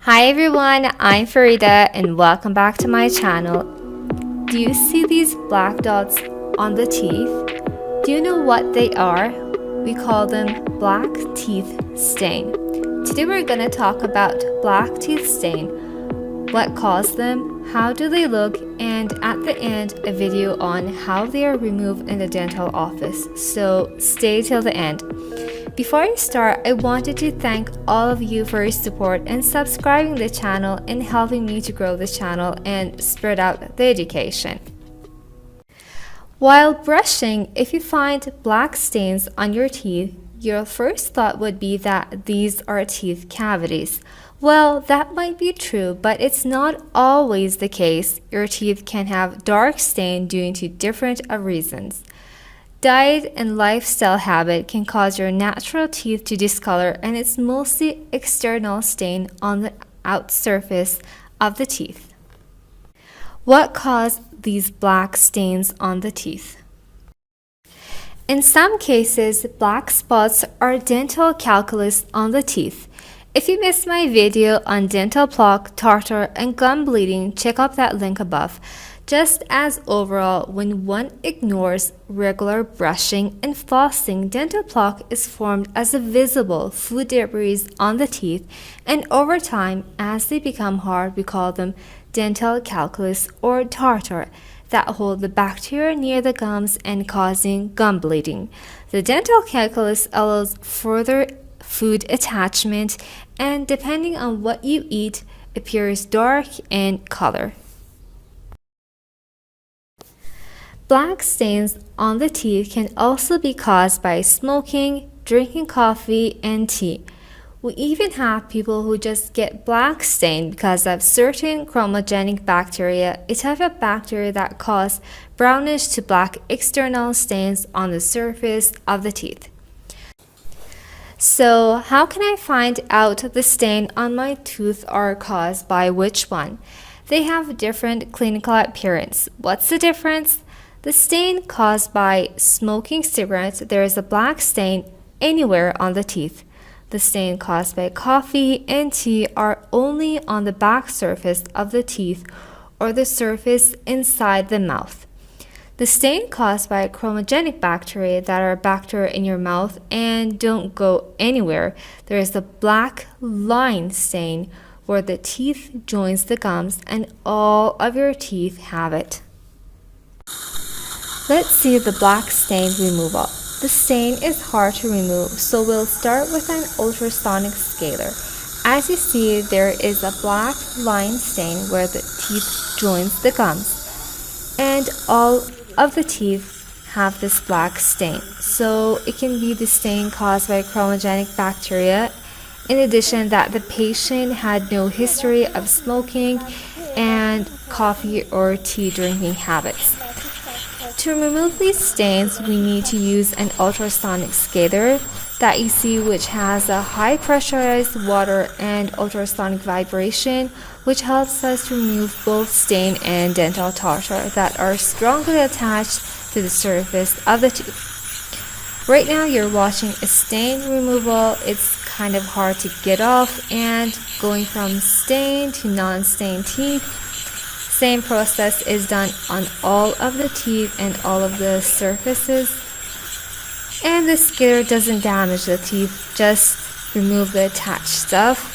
Hi everyone, I'm Farida and welcome back to my channel. Do you see these black dots on the teeth? Do you know what they are? We call them black teeth stain. Today we're going to talk about black teeth stain, what caused them, how do they look, and at the end a video on how they are removed in the dental office. So stay till the end. Before I start, I wanted to thank all of you for your support and subscribing the channel and helping me to grow the channel and spread out the education. While brushing, if you find black stains on your teeth, your first thought would be that these are teeth cavities. Well, that might be true, but it's not always the case. Your teeth can have dark stain due to different reasons. Diet and lifestyle habit can cause your natural teeth to discolor, and it's mostly external stain on the out surface of the teeth. What caused these black stains on the teeth? In some cases, black spots are dental calculus on the teeth. If you missed my video on dental plaque, tartar, and gum bleeding, check out that link above. Just as overall, when one ignores regular brushing and flossing, dental plaque is formed as a visible food debris on the teeth, and over time, as they become hard, we call them dental calculus or tartar that hold the bacteria near the gums and causing gum bleeding. The dental calculus allows further food attachment and, depending on what you eat, appears dark in color. Black stains on the teeth can also be caused by smoking, drinking coffee, and tea. We even have people who just get black stain because of certain chromogenic bacteria, a type of bacteria that cause brownish to black external stains on the surface of the teeth. So, how can I find out the stain on my tooth are caused by which one? They have different clinical appearance. What's the difference? The stain caused by smoking cigarettes, there is a black stain anywhere on the teeth. The stain caused by coffee and tea are only on the back surface of the teeth or the surface inside the mouth. The stain caused by chromogenic bacteria that are bacteria in your mouth and don't go anywhere. There is a black line stain where the teeth joins the gums, and all of your teeth have it. Let's see the black stain removal. The stain is hard to remove, so we'll start with an ultrasonic scaler. As you see, there is a black line stain where the teeth joins the gums, and all of the teeth have this black stain. So it can be the stain caused by chromogenic bacteria. In addition, that the patient had no history of smoking and coffee or tea drinking habits. To remove these stains, we need to use an ultrasonic scaler that you see, which has a high pressurized water and ultrasonic vibration, which helps us to remove both stain and dental tartar that are strongly attached to the surface of the tooth. Right now you're watching a stain removal. It's kind of hard to get off, and going from stained to non-stained teeth. Same process is done on all of the teeth and all of the surfaces. And the scaler doesn't damage the teeth, just remove the attached stuff.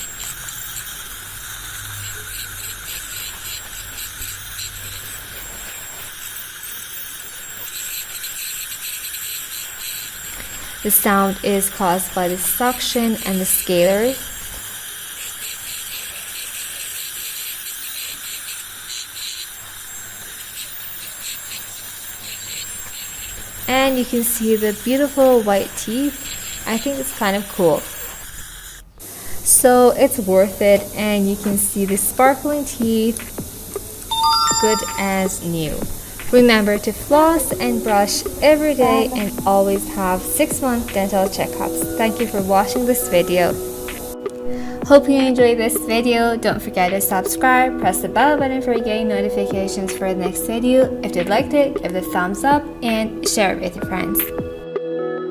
The sound is caused by the suction and the scaler. And you can see the beautiful white teeth. I think it's kind of cool. So it's worth it, and you can see the sparkling teeth, good as new. Remember to floss and brush every day and always have 6-month dental checkups. Thank you for watching this video. Hope you enjoyed this video. Don't forget to subscribe, press the bell button for getting notifications for the next video. If you liked it, give it a thumbs up and share it with your friends.